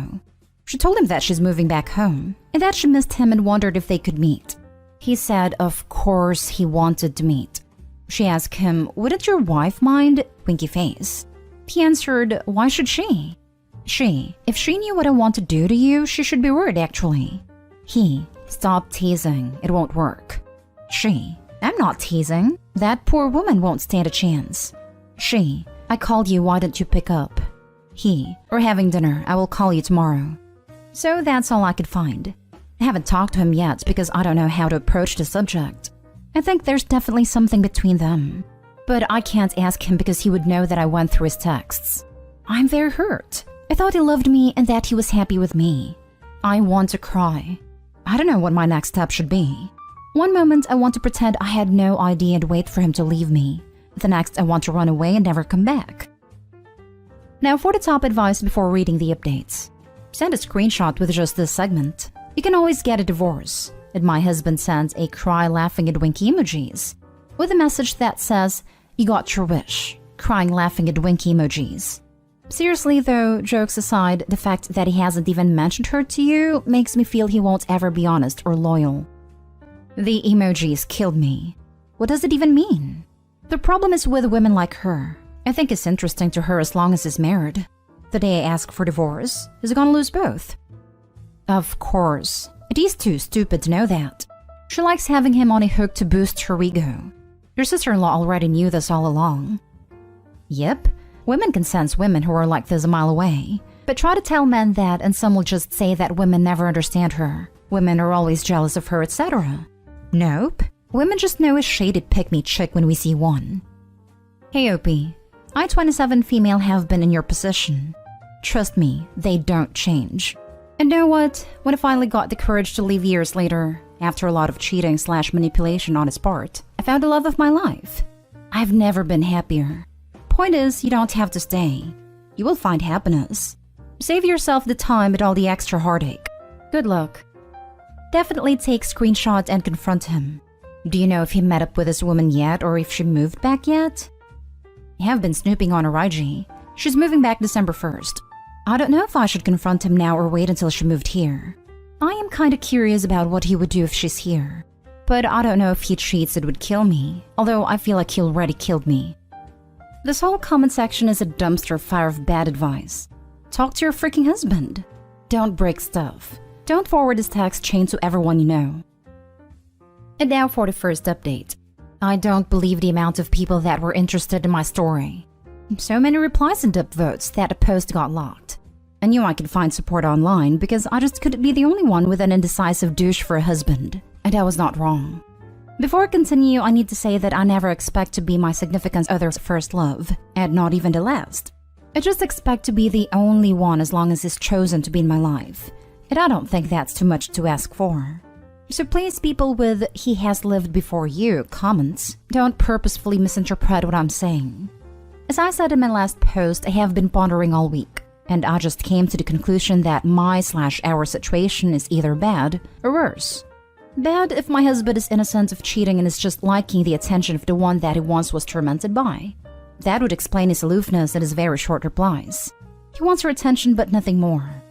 She told him that she's moving back home and that she missed him and wondered if they could meet. He said, of course he wanted to meet. She asked him, "Wouldn't your wife mind?" Winky face. He answered, "Why should she?" She, "If she knew what I want to do to you, she should be worried actually." He, "Stop teasing, it won't work." She, "I'm not teasing. That poor woman won't stand a chance." She, "I called you, why didn't you pick up?" He, "We're having dinner, I will call you tomorrow." So that's all I could find. I haven't talked to him yet because I don't know how to approach the subject. I think there's definitely something between them. But I can't ask him because he would know that I went through his texts. I'm very hurt. I thought he loved me and that he was happy with me. I want to cry. I don't know what my next step should be. One moment I want to pretend I had no idea and wait for him to leave me. The next I want to run away and never come back. Now for the top advice before reading the updates. Send a screenshot with just this segment. You can always get a divorce. And my husband sent a cry, laughing, and winky emojis. With a message that says, "You got your wish." Crying, laughing, and winky emojis. Seriously though, jokes aside, the fact that he hasn't even mentioned her to you makes me feel he won't ever be honest or loyal. The emojis killed me. What does it even mean? The problem is with women like her. I think it's interesting to her as long as he's married. The day I ask for divorce, he's gonna lose both. Of course. It is too stupid to know that. She likes having him on a hook to boost her ego. Your sister-in-law already knew this all along. Yep. Women can sense women who are like this a mile away. But try to tell men that and some will just say that women never understand her. Women are always jealous of her, etc. Nope. Women just know a shaded pick-me chick when we see one. Hey Opie. I, 27 female, have been in your position. Trust me, they don't change. And know what? When I finally got the courage to leave years later, after a lot of cheating/manipulation on his part, I found the love of my life. I've never been happier. Point is, you don't have to stay. You will find happiness. Save yourself the time and all the extra heartache. Good luck. Definitely take screenshots and confront him. Do you know if he met up with this woman yet or if she moved back yet? I have been snooping on her IG. She's moving back December 1st. I don't know if I should confront him now or wait until she moved here. I am kinda curious about what he would do if she's here. But I don't know if he cheats it would kill me, although I feel like he already killed me. This whole comment section is a dumpster fire of bad advice. Talk to your freaking husband. Don't break stuff. Don't forward this text chain to everyone you know. And now for the first update. I don't believe the amount of people that were interested in my story. So many replies and upvotes that the post got locked. I knew I could find support online because I just couldn't be the only one with an indecisive douche for a husband. And I was not wrong. Before I continue, I need to say that I never expect to be my significant other's first love, and not even the last. I just expect to be the only one as long as he's chosen to be in my life. And I don't think that's too much to ask for. So please, people with "he has lived before you" comments, don't purposefully misinterpret what I'm saying. As I said in my last post, I have been pondering all week, and I just came to the conclusion that my/our situation is either bad or worse. Bad if my husband is innocent of cheating and is just liking the attention of the one that he once was tormented by. That would explain his aloofness and his very short replies. He wants her attention but nothing more.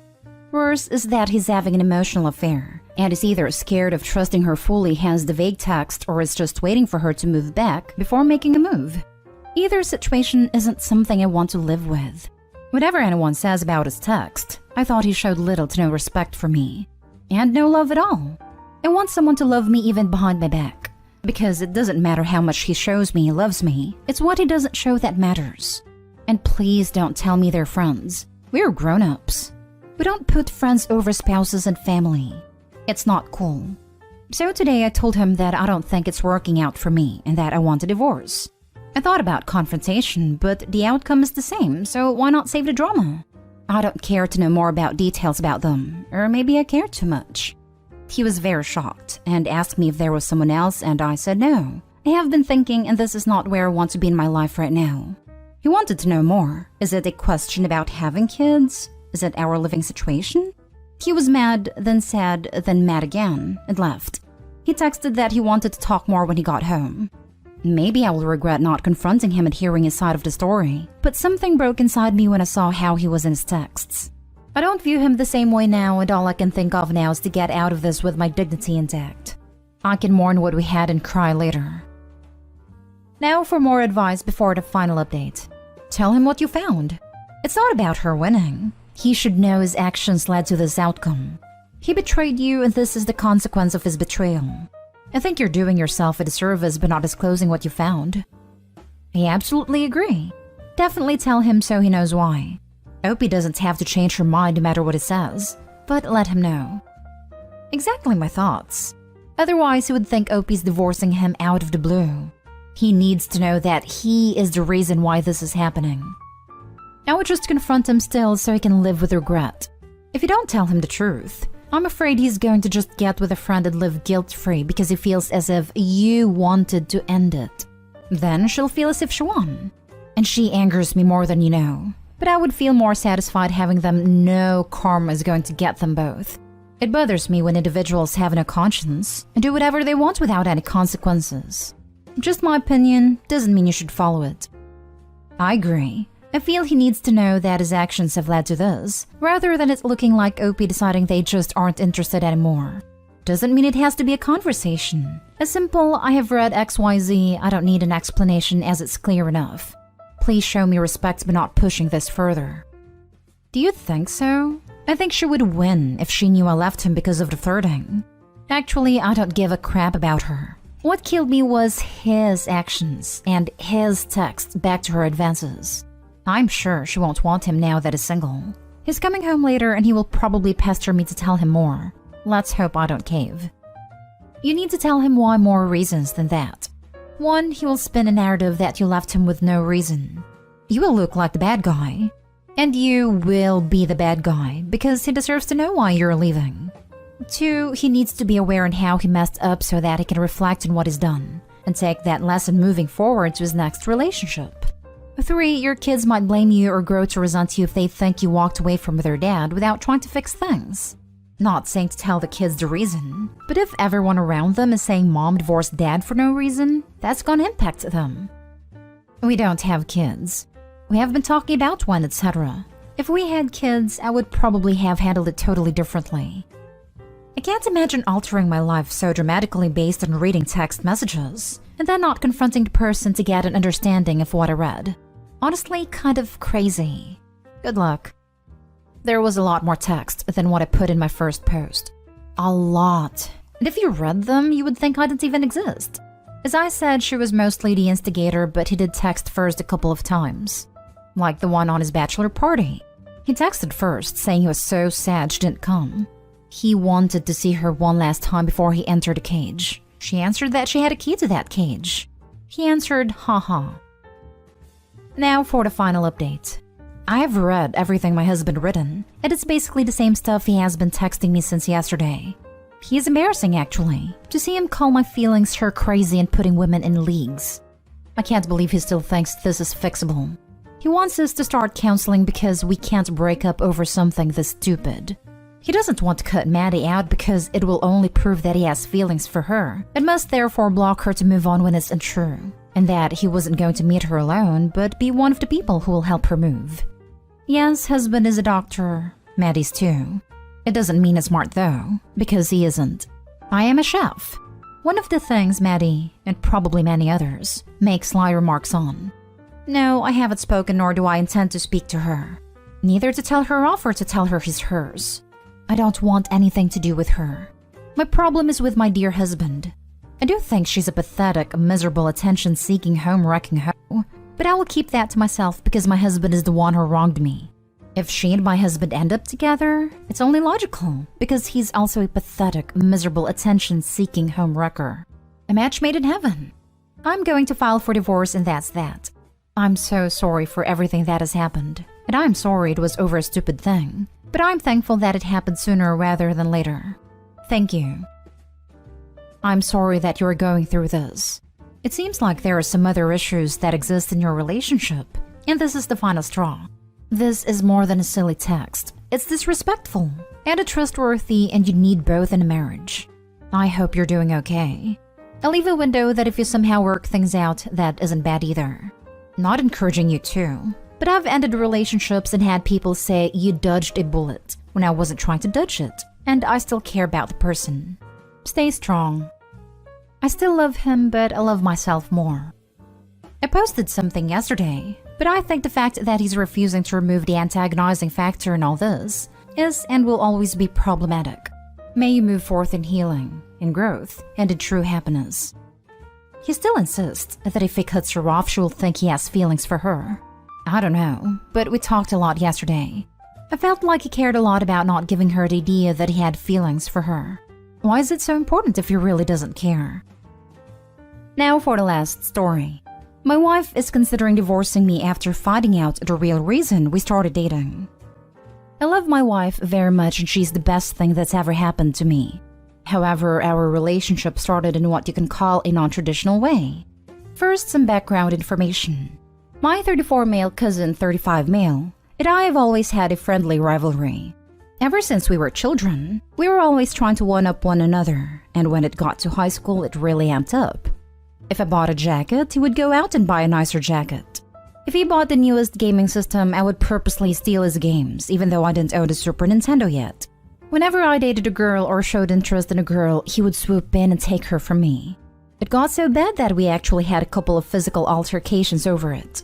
Worse is that he's having an emotional affair, and is either scared of trusting her fully, hence the vague text, or is just waiting for her to move back before making a move. Either situation isn't something I want to live with. Whatever anyone says about his text, I thought he showed little to no respect for me. And no love at all. I want someone to love me even behind my back. Because it doesn't matter how much he shows me he loves me, it's what he doesn't show that matters. And please don't tell me they're friends. We're grown-ups. We don't put friends over spouses and family. It's not cool. So today I told him that I don't think it's working out for me and that I want a divorce. I thought about confrontation, but the outcome is the same, so why not save the drama? I don't care to know more about details about them, or maybe I care too much. He was very shocked and asked me if there was someone else, and I said no. I have been thinking, and this is not where I want to be in my life right now. He wanted to know more. Is it a question about having kids? Is it our living situation? He was mad, then sad, then mad again, and left. He texted that he wanted to talk more when he got home. Maybe I will regret not confronting him and hearing his side of the story, but something broke inside me when I saw how he was in his texts. I don't view him the same way now, and all I can think of now is to get out of this with my dignity intact. I can mourn what we had and cry later. Now for more advice before the final update. Tell him what you found. It's not about her winning. He should know his actions led to this outcome. He betrayed you, and this is the consequence of his betrayal. I think you're doing yourself a disservice by not disclosing what you found. I absolutely agree. Definitely tell him so he knows why. Hope he doesn't have to change her mind no matter what it says, but let him know. Exactly my thoughts. Otherwise, he would think Opie's divorcing him out of the blue. He needs to know that he is the reason why this is happening. I would just confront him still so he can live with regret. If you don't tell him the truth, I'm afraid he's going to just get with a friend and live guilt-free because he feels as if you wanted to end it. Then she'll feel as if she won. And she angers me more than you know. But I would feel more satisfied having them know karma is going to get them both. It bothers me when individuals have no conscience and do whatever they want without any consequences. Just my opinion doesn't mean you should follow it. I agree. I feel he needs to know that his actions have led to this, rather than it looking like Opie deciding they just aren't interested anymore. Doesn't mean it has to be a conversation. A simple, "I have read XYZ, I don't need an explanation as it's clear enough. Please show me respect by not pushing this further." Do you think so? I think she would win if she knew I left him because of the flirting. Actually, I don't give a crap about her. What killed me was his actions and his text back to her advances. I'm sure she won't want him now that he's single. He's coming home later and he will probably pester me to tell him more. Let's hope I don't cave. You need to tell him why more reasons than that. 1, he will spin a narrative that you left him with no reason. You will look like the bad guy. And you will be the bad guy because he deserves to know why you're leaving. 2, he needs to be aware on how he messed up so that he can reflect on what he's done and take that lesson moving forward to his next relationship. 3, your kids might blame you or grow to resent you if they think you walked away from their dad without trying to fix things. Not saying to tell the kids the reason, but if everyone around them is saying mom divorced dad for no reason, that's gonna impact them. We don't have kids. We have been talking about one, etc. If we had kids, I would probably have handled it totally differently. I can't imagine altering my life so dramatically based on reading text messages, and then not confronting the person to get an understanding of what I read. Honestly, kind of crazy. Good luck. There was a lot more text than what I put in my first post. A lot. And if you read them, you would think I didn't even exist. As I said, she was mostly the instigator, but he did text first a couple of times. Like the one on his bachelor party. He texted first, saying he was so sad she didn't come. He wanted to see her one last time before he entered the cage. She answered that she had a key to that cage. He answered, haha. Now for the final update. I have read everything my husband written, and it's basically the same stuff he has been texting me since yesterday. He is embarrassing, actually, to see him call my feelings her crazy and putting women in leagues. I can't believe he still thinks this is fixable. He wants us to start counseling because we can't break up over something this stupid. He doesn't want to cut Maddie out because it will only prove that he has feelings for her, and must therefore block her to move on when it's untrue, and that he wasn't going to meet her alone, but be one of the people who will help her move. Yes, husband is a doctor, Maddie's too. It doesn't mean he's smart though, because he isn't. I am a chef. One of the things Maddie, and probably many others, make sly remarks on. No, I haven't spoken nor do I intend to speak to her. Neither to tell her off or to tell her he's hers. I don't want anything to do with her. My problem is with my dear husband. I do think she's a pathetic, miserable, attention-seeking, home-wrecking hoe, but I will keep that to myself because my husband is the one who wronged me. If she and my husband end up together, it's only logical, because he's also a pathetic, miserable, attention-seeking home-wrecker. A match made in heaven. I'm going to file for divorce and that's that. I'm so sorry for everything that has happened, and I'm sorry it was over a stupid thing, but I'm thankful that it happened sooner rather than later. Thank you. I'm sorry that you're going through this. It seems like there are some other issues that exist in your relationship, and this is the final straw. This is more than a silly text. It's disrespectful and untrustworthy, and you need both in a marriage. I hope you're doing okay. I'll leave a window that if you somehow work things out, that isn't bad either. Not encouraging you to, but I've ended relationships and had people say you dodged a bullet when I wasn't trying to dodge it, and I still care about the person. Stay strong. I still love him, but I love myself more. I posted something yesterday, but I think the fact that he's refusing to remove the antagonizing factor in all this is and will always be problematic. May you move forth in healing, in growth, and in true happiness. He still insists that if he cuts her off, she will think he has feelings for her. I don't know, but we talked a lot yesterday. I felt like he cared a lot about not giving her the idea that he had feelings for her. Why is it so important if he really doesn't care? Now for the last story. My wife is considering divorcing me after finding out the real reason we started dating. I love my wife very much and she's the best thing that's ever happened to me. However, our relationship started in what you can call a non-traditional way. First, some background information. My 34 male cousin, 35 male, and I have always had a friendly rivalry. Ever since we were children, we were always trying to one-up one another, and when it got to high school, it really amped up. If I bought a jacket, he would go out and buy a nicer jacket. If he bought the newest gaming system, I would purposely steal his games, even though I didn't own a Super Nintendo yet. Whenever I dated a girl or showed interest in a girl, he would swoop in and take her from me. It got so bad that we actually had a couple of physical altercations over it.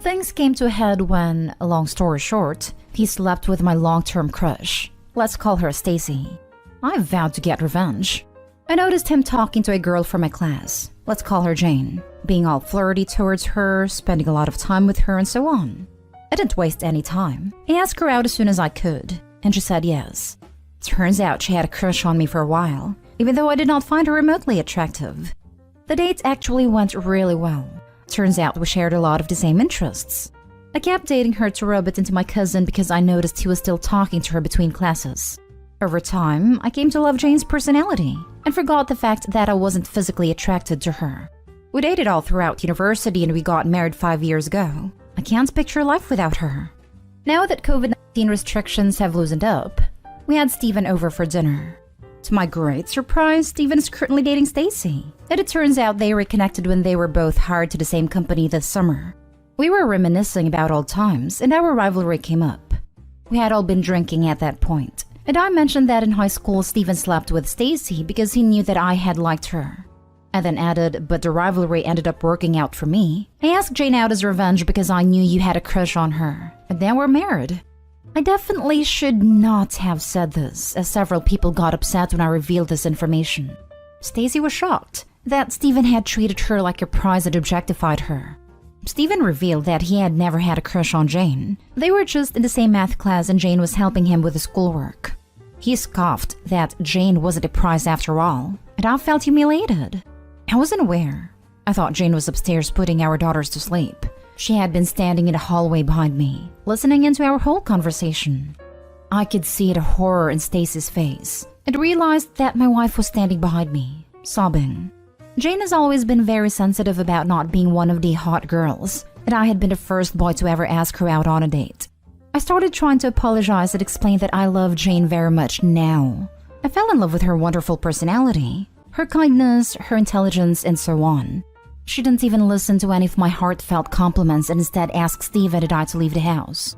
Things came to a head when, long story short, he slept with my long-term crush. Let's call her Stacy. I vowed to get revenge. I noticed him talking to a girl from my class. Let's call her Jane, being all flirty towards her, spending a lot of time with her, and so on. I didn't waste any time. I asked her out as soon as I could, and she said yes. Turns out she had a crush on me for a while, even though I did not find her remotely attractive. The date actually went really well. Turns out we shared a lot of the same interests. I kept dating her to rub it into my cousin because I noticed he was still talking to her between classes. Over time, I came to love Jane's personality and forgot the fact that I wasn't physically attracted to her. We dated all throughout university and we got married 5 years ago. I can't picture life without her. Now that COVID-19 restrictions have loosened up, we had Steven over for dinner. To my great surprise, Steven is currently dating Stacy, and it turns out they reconnected when they were both hired to the same company this summer. We were reminiscing about old times, and our rivalry came up. We had all been drinking at that point, and I mentioned that in high school Steven slept with Stacy because he knew that I had liked her. I then added, but the rivalry ended up working out for me. I asked Jane out as revenge because I knew you had a crush on her, and then we're married. I definitely should not have said this, as several people got upset when I revealed this information. Stacy was shocked that Steven had treated her like a prize and objectified her. Steven revealed that he had never had a crush on Jane. They were just in the same math class and Jane was helping him with his schoolwork. He scoffed that Jane wasn't a prize after all, and I felt humiliated. I wasn't aware. I thought Jane was upstairs putting our daughters to sleep. She had been standing in the hallway behind me, listening into our whole conversation. I could see the horror in Stacy's face and realized that my wife was standing behind me, sobbing. Jane has always been very sensitive about not being one of the hot girls, and I had been the first boy to ever ask her out on a date. I started trying to apologize and explain that I love Jane very much now. I fell in love with her wonderful personality, her kindness, her intelligence, and so on. She didn't even listen to any of my heartfelt compliments and instead asked Steven and I to leave the house.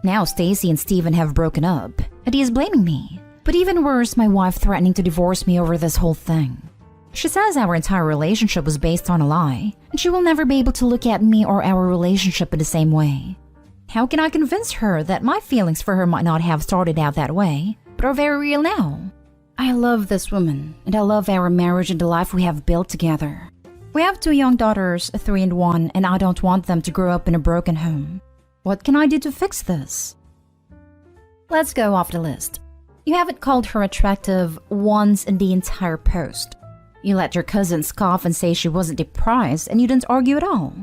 Now Stacy and Steven have broken up, and he is blaming me. But even worse, my wife threatening to divorce me over this whole thing. She says our entire relationship was based on a lie, and she will never be able to look at me or our relationship in the same way. How can I convince her that my feelings for her might not have started out that way, but are very real now? I love this woman, and I love our marriage and the life we have built together. We have 2 young daughters, 3 and 1, and I don't want them to grow up in a broken home. What can I do to fix this? Let's go off the list. You haven't called her attractive once in the entire post. You let your cousin scoff and say she wasn't a prize, and you didn't argue at all.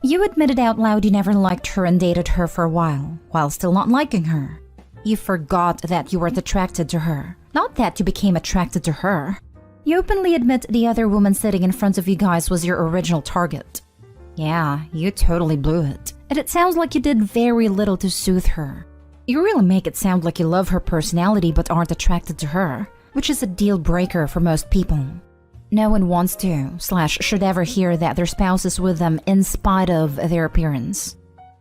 You admitted out loud you never liked her and dated her for a while still not liking her. You forgot that you weren't attracted to her, not that you became attracted to her. You openly admit the other woman sitting in front of you guys was your original target. Yeah, you totally blew it. And it sounds like you did very little to soothe her. You really make it sound like you love her personality but aren't attracted to her, which is a deal breaker for most people. No one wants to, / should ever hear that their spouse is with them in spite of their appearance.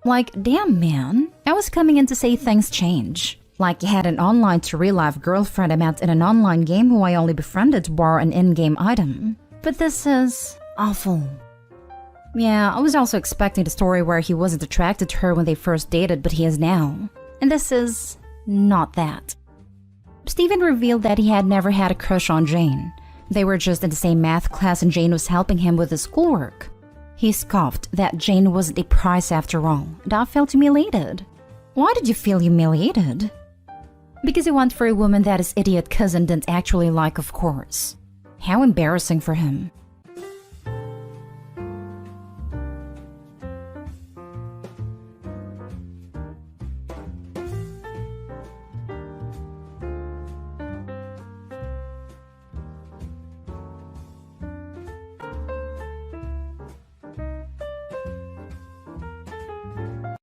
Like, damn man, I was coming in to say things change. Like you had an online to real-life girlfriend I met in an online game who I only befriended to borrow an in-game item. But this is awful. Yeah, I was also expecting the story where he wasn't attracted to her when they first dated, but he is now. And this is not that. Steven revealed that he had never had a crush on Jane. They were just in the same math class and Jane was helping him with his schoolwork. He scoffed that Jane wasn't a prize after all, and I felt humiliated. Why did you feel humiliated? Because he went for a woman that his idiot cousin didn't actually like, of course. How embarrassing for him.